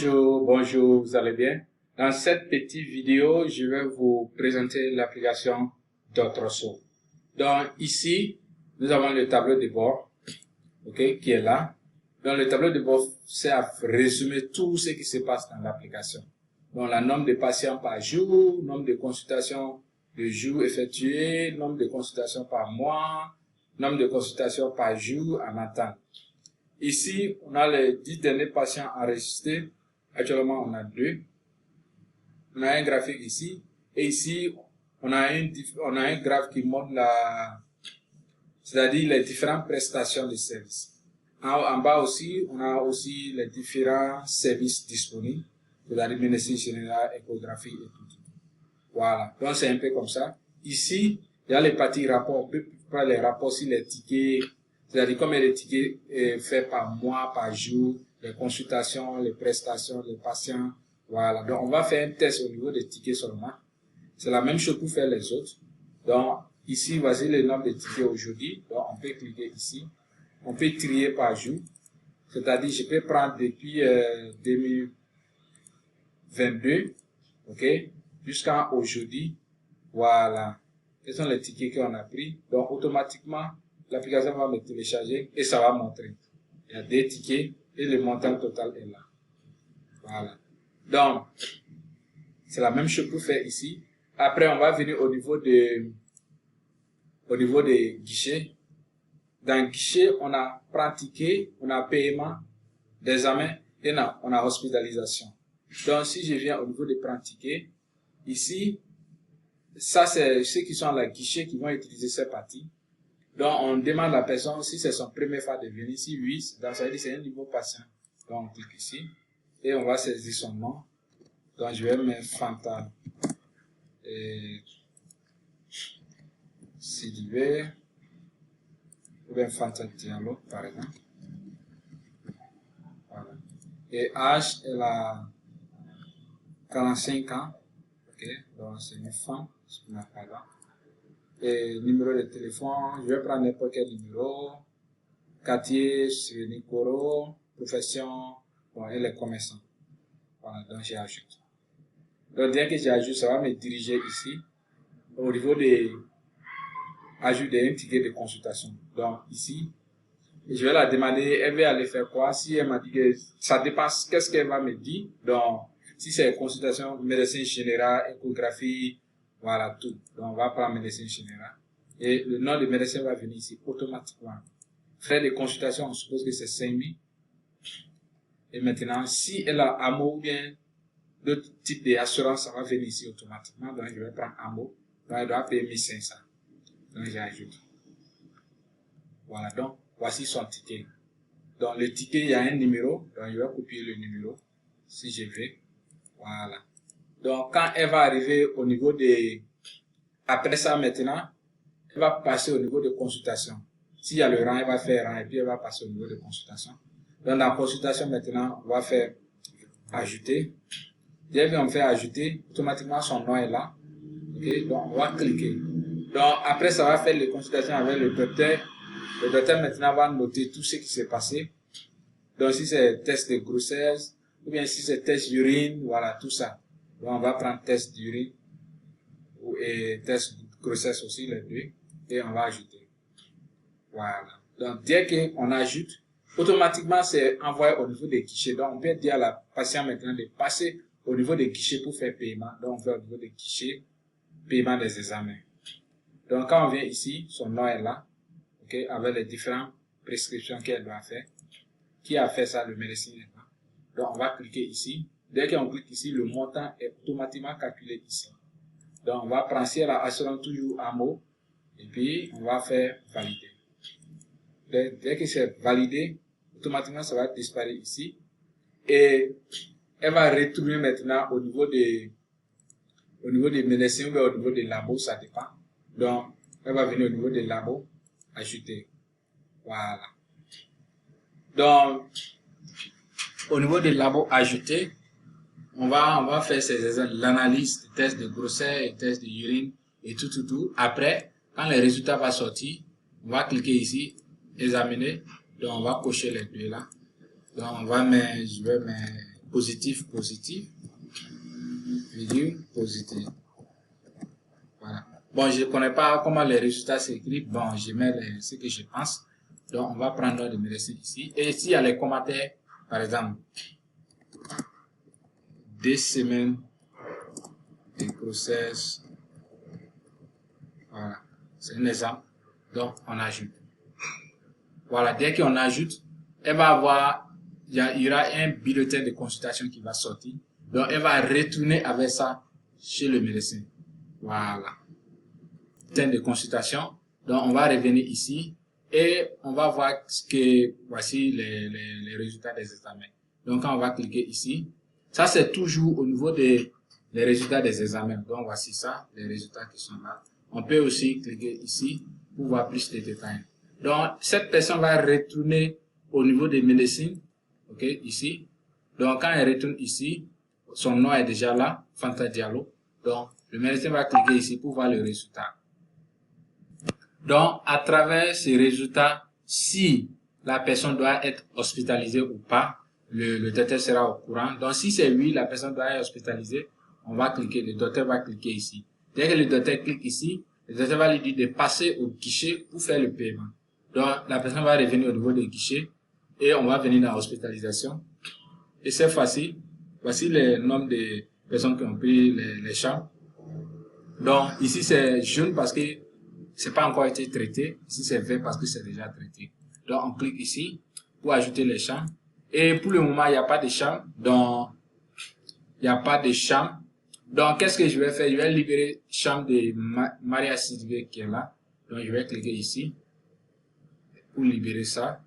Bonjour, bonjour, vous allez bien? Dans cette petite vidéo, je vais vous présenter l'application Doctroso. Donc ici, nous avons le tableau de bord, ok, qui est là. Donc le tableau de bord sert à résumer tout ce qui se passe dans l'application. Donc le nombre de patients par jour, nombre de consultations de jours effectuées, nombre de consultations par mois, nombre de consultations par jour en attente. Ici, on a les 10 derniers patients enregistrés. Actuellement, on a 2. On a un graphique ici. Et ici, on a un graphe qui montre c'est-à-dire les différentes prestations de services. En bas aussi, on a aussi les différents services disponibles. C'est-à-dire médecine générale, échographie et tout. Voilà. Donc, c'est un peu comme ça. Ici, il y a les parties rapports. On peut prendre les rapports sur les tickets. C'est-à-dire combien de tickets faits par mois, par jour, les consultations, les prestations, les patients. Voilà. Donc, on va faire un test au niveau des tickets seulement. C'est la même chose pour faire les autres. Donc, ici, voici le nombre de tickets aujourd'hui. Donc, on peut cliquer ici. On peut trier par jour. C'est-à-dire, je peux prendre depuis 2022, ok, jusqu'à aujourd'hui. Voilà. Quels sont les tickets qu'on a pris. Donc, automatiquement, l'application va me télécharger et ça va montrer. Il y a des tickets et le montant total est là. Voilà. Donc, c'est la même chose pour faire ici. Après, on va venir au niveau des guichets. Dans le guichet, on a pratiqué, on a paiement, d'examen et on a hospitalisation. Donc, si je viens au niveau de pratiquer, ici, ça c'est ceux qui sont à la guichet qui vont utiliser cette partie. Donc, on demande à la personne si c'est son première fois de venir. Si oui, donc ça veut dire que c'est un niveau patient. Donc, on clique ici et on va saisir son nom. Donc, je vais mettre Fanta Sidibé ou bien Fanta Diallo, par exemple. Voilà. Et âge, elle a 45 ans. Ok, donc c'est une femme, ce qu'on appelle là. Et numéro de téléphone, je vais prendre n'importe quel numéro. Quartier, c'est Nicoro, profession, bon, et les commerçants. Voilà, donc j'ajoute. Donc dès que j'ajoute, ça va me diriger ici, au niveau des ajouter un ticket de consultation. Donc ici, je vais la demander, elle va aller faire quoi? Si elle m'a dit que ça dépasse, qu'est-ce qu'elle va me dire? Donc, si c'est consultation, médecine générale, échographie, voilà tout. Donc on va prendre médecine générale. Et le nom de médecin va venir ici automatiquement. Frais de consultation, on suppose que c'est 5 000. Et maintenant, si elle a AMO ou bien d'autres types d'assurance, ça va venir ici automatiquement. Donc, je vais prendre AMO. Donc, elle doit payer 1 500. Donc, j'ajoute. Voilà, donc, voici son ticket. Donc, le ticket, il y a un numéro. Donc, je vais copier le numéro. Si je veux. Voilà. Donc, quand elle va arriver au niveau des... Après ça, maintenant, elle va passer au niveau de consultation. S'il y a le rang, elle va faire rang et puis elle va passer au niveau de consultation. Donc, dans la consultation, maintenant, on va faire ajouter. Dès qu'on fait ajouter, automatiquement, son nom est là. Okay? Donc, on va cliquer. Donc, après, ça va faire les consultations avec le docteur. Le docteur, maintenant, va noter tout ce qui s'est passé. Donc, si c'est test de grossesse, ou bien si c'est test d'urine, voilà, tout ça. Donc, on va prendre test d'urine et test de grossesse aussi, les deux, et on va ajouter. Voilà. Donc, dès qu'on ajoute, automatiquement, c'est envoyé au niveau des guichets. Donc, on peut dire à la patiente maintenant de passer au niveau des guichets pour faire paiement. Donc, on fait au niveau des guichets, paiement des examens. Donc, quand on vient ici, son nom est là, ok, avec les différentes prescriptions qu'elle doit faire. Qui a fait ça? Le médecin est là. Donc, on va cliquer ici. Dès qu'on clique ici, le montant est automatiquement calculé ici. Donc, on va prendre si elle a assurance toujours à mot, et puis on va faire valider. Dès que c'est validé, automatiquement ça va disparaître ici. Et elle va retourner maintenant au niveau des médecins ou au niveau des labos, ça dépend. Donc, elle va venir au niveau des labos, ajouter. Voilà. Donc, au niveau des labos ajouter, on va faire l'analyse des tests de grossesse et tests d'urine et tout. Après, quand les résultats vont sortir, on va cliquer ici, examiner. Donc, on va cocher les deux là. Donc, je vais mettre positif, virgule, positif. Voilà. Bon, je ne connais pas comment les résultats s'écrivent. Bon, je mets ce que je pense. Donc, on va prendre notre médecin ici. Et ici, il y a les commentaires. Par exemple, des semaines de grossesse. Voilà. C'est un exemple. Donc, on ajoute. Voilà. Dès qu'on ajoute, elle va avoir, il y aura un bulletin de consultation qui va sortir. Donc, elle va retourner avec ça chez le médecin. Voilà. Bulletin de consultation. Donc, on va revenir ici et on va voir que voici les résultats des examens. Donc, quand on va cliquer ici, ça c'est toujours au niveau des résultats des examens. Donc, voici ça, les résultats qui sont là. On peut aussi cliquer ici pour voir plus de détails. Donc, cette personne va retourner au niveau des médecines, ok, ici. Donc, quand elle retourne ici, son nom est déjà là, Fanta Diallo. Donc, le médecin va cliquer ici pour voir le résultat. Donc, à travers ces résultats, si la personne doit être hospitalisée ou pas, le docteur sera au courant. Donc, si c'est oui, la personne doit être hospitalisée, on va cliquer, le docteur va cliquer ici. Dès que le docteur clique ici, le docteur va lui dire de passer au guichet pour faire le paiement. Donc, la personne va revenir au niveau du guichet et on va venir dans l'hospitalisation. Et cette fois-ci, voici le nombre de personnes qui ont pris les chambres. Donc, ici, c'est jaune parce que c'est pas encore été traité. Ici, c'est vert parce que c'est déjà traité. Donc, on clique ici pour ajouter les chambres. Et pour le moment, il n'y a pas de chambre. Donc, il n'y a pas de chambre. Donc, qu'est-ce que je vais faire? Je vais libérer chambre de Maria Sidibé qui est là. Donc, je vais cliquer ici pour libérer ça.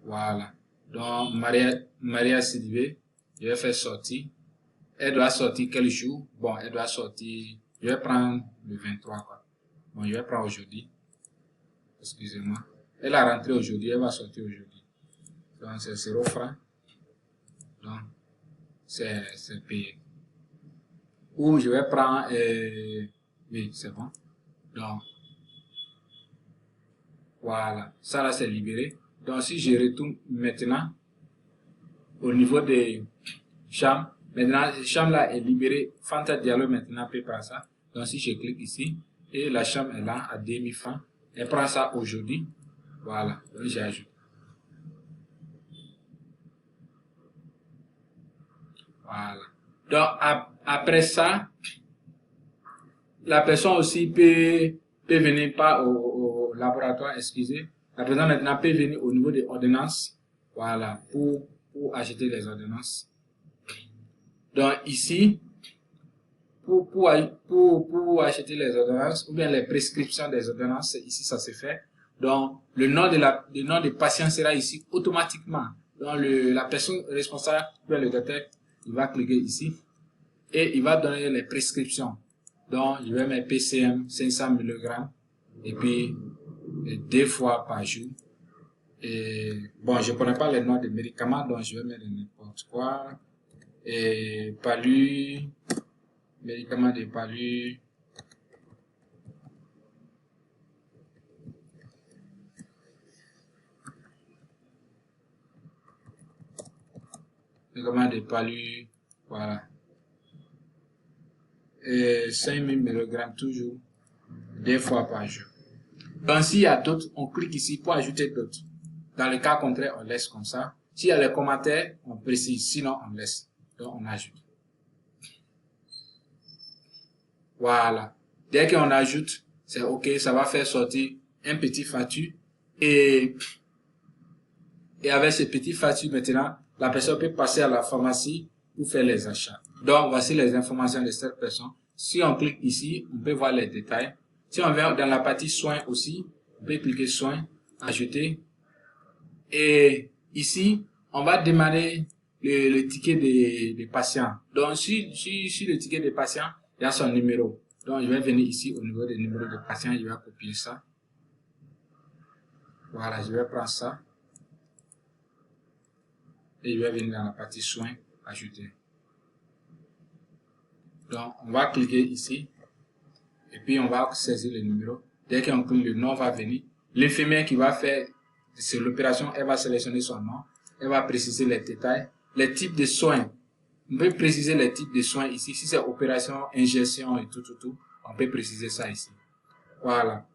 Voilà. Donc, Maria Sidibé, je vais faire sortir. Elle doit sortir quel jour? Bon, elle doit sortir, je vais prendre le 23, quoi. Bon, je vais prendre aujourd'hui. Excusez-moi. Elle a rentré aujourd'hui, elle va sortir aujourd'hui. Donc, c'est 0 francs. Donc, c'est payé. Ou je vais prendre, oui, c'est bon. Donc, voilà. Ça là, c'est libéré. Donc, si je retourne maintenant au niveau des chambres, maintenant, la chambre là est libérée. Fanta Diallo maintenant peut prendre ça. Donc, si je clique ici, et la chambre est là à 2000 francs, elle prend ça aujourd'hui. Voilà. Donc, j'ajoute. Voilà. Donc, après ça, la personne aussi peut venir pas au laboratoire, excusez. La personne maintenant peut venir au niveau des ordonnances. Voilà. Pour acheter les ordonnances. Donc, ici, pour acheter les ordonnances, ou bien les prescriptions des ordonnances, ici, ça se fait. Donc, le nom du patient sera ici automatiquement. Donc, la personne responsable, ou bien le docteur, il va cliquer ici et il va donner les prescriptions. Donc, je vais mettre PCM 500 mg et puis 2 fois par jour. Et bon, je ne connais pas les noms des médicaments, donc je vais mettre n'importe quoi. Et palu, médicaments de palu. Médicaments de palu, voilà. Et 5000 mg toujours, 2 fois par jour. Donc, s'il y a d'autres, on clique ici pour ajouter d'autres. Dans le cas contraire, on laisse comme ça. S'il y a les commentaires, on précise. Sinon, on laisse. Donc, on ajoute. Voilà. Dès qu'on ajoute, c'est OK. Ça va faire sortir un petit facture. Et avec ce petit facture, maintenant, la personne peut passer à la pharmacie pour faire les achats. Donc, voici les informations de cette personne. Si on clique ici, on peut voir les détails. Si on vient dans la partie soins aussi, on peut cliquer soins, ajouter. Et ici, on va demander le ticket des patients. Donc, si le ticket des patients, il y a son numéro. Donc, je vais venir ici au niveau des numéros des patients, je vais copier ça. Voilà, je vais prendre ça. Et je vais venir dans la partie soins, ajouter. Donc, on va cliquer ici. Et puis, on va saisir le numéro. Dès qu'on clique, le nom va venir. L'infirmière qui va faire l'opération, elle va sélectionner son nom. Elle va préciser les détails, les types de soins On peut préciser les types de soins ici. Si c'est opération, ingestion et tout, on peut préciser ça ici. Voilà.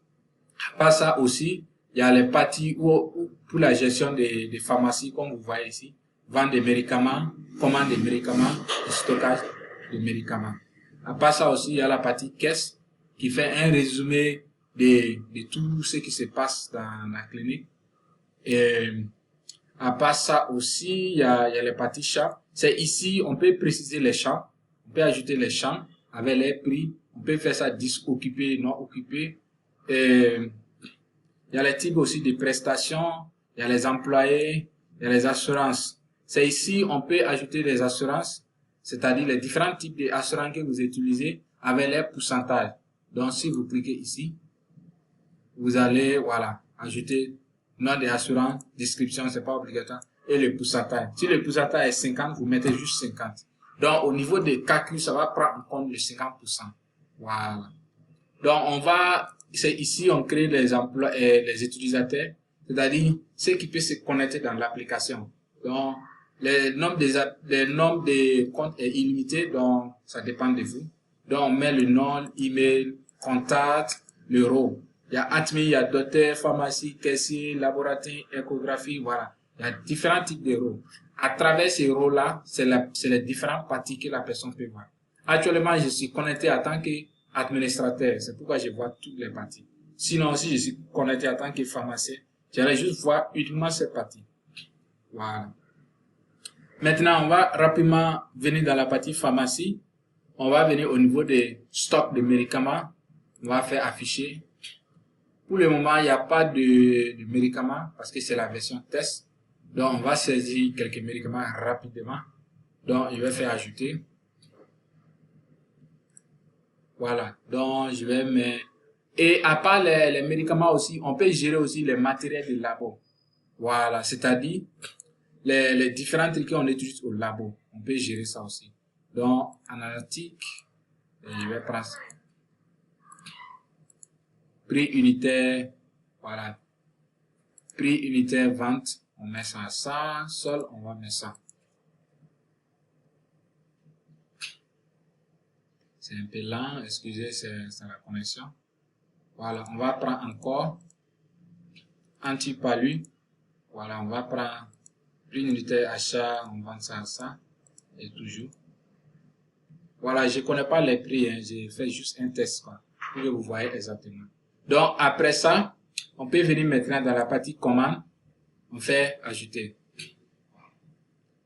Par ça aussi, il y a les parties pour la gestion des pharmacies, comme vous voyez ici. Vente des médicaments, commande des médicaments, stockage de médicaments. À part ça aussi, il y a la partie caisse qui fait un résumé de tout ce qui se passe dans la clinique. Et à part ça aussi, il y a les parties champs. C'est ici, on peut préciser les champs. On peut ajouter les champs avec les prix. On peut faire ça 10 occupés, non occupés. Et il y a les types aussi de prestations. Il y a les employés. Il y a les assurances. C'est ici, on peut ajouter les assurances, c'est-à-dire les différents types d'assurances que vous utilisez avec les pourcentages. Donc, si vous cliquez ici, vous allez, voilà, ajouter nom des assurances, description, c'est pas obligatoire, et le pourcentage. Si le pourcentage est 50, vous mettez juste 50. Donc, au niveau des calculs, ça va prendre en compte le 50%. Voilà. Donc, c'est ici, on crée les emplois et les utilisateurs, c'est-à-dire ceux qui peuvent se connecter dans l'application. Donc, le nombre de comptes est illimité, donc ça dépend de vous. Donc, on met le nom, email, contact, le rôle. Il y a admin, il y a docteur, pharmacie, caissier, laboratoire, échographie, voilà. Il y a différents types de rôles. À travers ces rôles-là, c'est les différentes parties que la personne peut voir. Actuellement, je suis connecté en tant qu'administrateur. C'est pourquoi je vois toutes les parties. Sinon, si je suis connecté en tant que pharmacien, j'allais juste voir uniquement cette partie. Voilà. Maintenant, on va rapidement venir dans la partie pharmacie. On va venir au niveau des stocks de médicaments. On va faire afficher. Pour le moment, il n'y a pas de médicaments parce que c'est la version test. Donc, on va saisir quelques médicaments rapidement. Donc, je vais faire ajouter. Voilà. Donc, je vais mettre... Et à part les médicaments aussi, on peut gérer aussi les matériels de labo. Voilà. C'est-à-dire les différents trucs qu'on utilise au labo. On peut gérer ça aussi. Donc, analytique, je vais prendre ça. Prix unitaire, voilà. Prix unitaire, vente, on met ça à ça. Seul, on va mettre ça. C'est un peu lent, excusez, c'est la connexion. Voilà, on va prendre encore anti-palu. Voilà, on va prendre prix unitaire achat, on vend ça à ça. Et toujours. Voilà, je connais pas les prix, hein, j'ai fait juste un test, quoi, pour que vous voyez exactement. Donc, après ça, on peut venir maintenant dans la partie commande, on fait ajouter.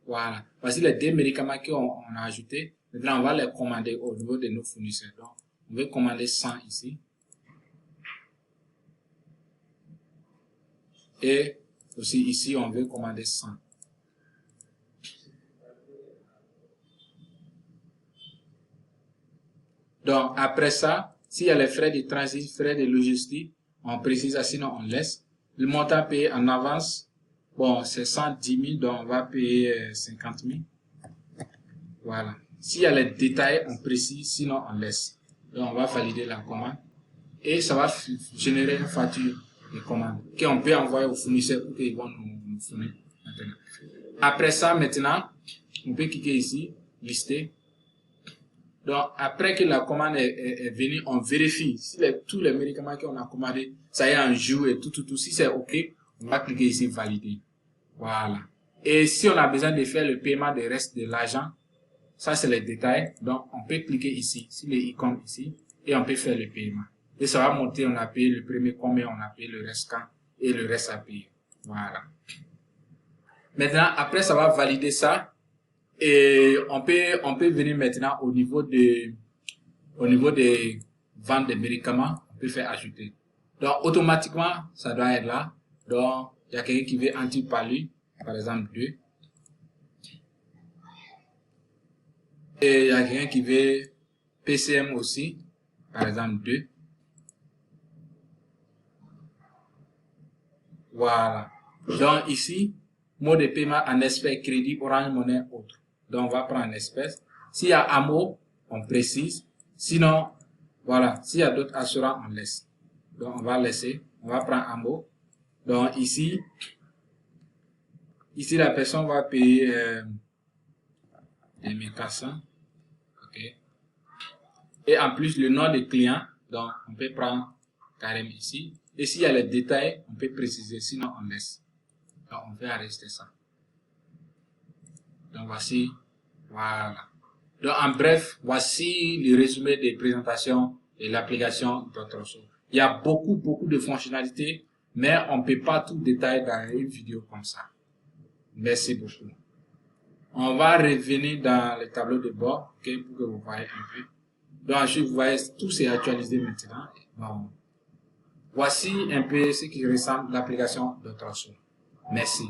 Voilà. Voici les 2 médicaments qu'on a ajoutés. Maintenant, on va les commander au niveau de nos fournisseurs. Donc, on va commander 100 ici. Et aussi ici, on veut commander 100. Donc, après ça, s'il y a les frais de transit, frais de logistique, on précise ça, sinon on laisse. Le montant payé en avance, bon, c'est 110 000, donc on va payer 50 000. Voilà. S'il y a les détails, on précise, sinon on laisse. Donc, on va valider la commande. Et ça va générer une facture de commande qu'on peut envoyer aux fournisseurs pour qu'ils vont nous fournir maintenant. Après ça, maintenant, on peut cliquer ici, lister. Donc, après que la commande est venue, on vérifie si tous les médicaments qu'on a commandés, ça y est en jour et tout. Si c'est OK, on va cliquer ici, valider. Voilà. Et si on a besoin de faire le paiement des restes de l'argent, ça c'est les détails. Donc, on peut cliquer ici, sur les icônes ici, et on peut faire le paiement. Et ça va monter, on a payé le premier, combien on a payé le reste quand, et le reste à payer. Voilà. Maintenant, après, ça va valider ça. Et on peut venir maintenant au niveau des ventes des médicaments, on peut faire ajouter. Donc, automatiquement, ça doit être là. Donc, il y a quelqu'un qui veut anti-palu, par exemple 2. Et il y a quelqu'un qui veut PCM aussi, par exemple 2. Voilà. Donc, ici, mode de paiement en espèces, crédit, Orange Money, autre. Donc, on va prendre en espèces. S'il y a AMO, on précise. Sinon, voilà, s'il y a d'autres assurances, on laisse. Donc, on va laisser. On va prendre AMO. Donc, ici, la personne va payer de Mikasa. Ok. Et en plus, le nom des clients, donc on peut prendre carrément ici. Et s'il y a les détails, on peut préciser, sinon on laisse. Donc on peut arrêter ça. Donc voici, voilà. Donc en bref, voici le résumé des présentations de l'application Dotroso. Il y a beaucoup de fonctionnalités, mais on ne peut pas tout détailler dans une vidéo comme ça. Merci beaucoup. On va revenir dans le tableau de bord, okay, pour que vous voyez un peu. Donc ensuite, vous voyez, tout s'est actualisé maintenant. Bon. Voici un peu ce qui ressemble à l'application Dotroso. Merci.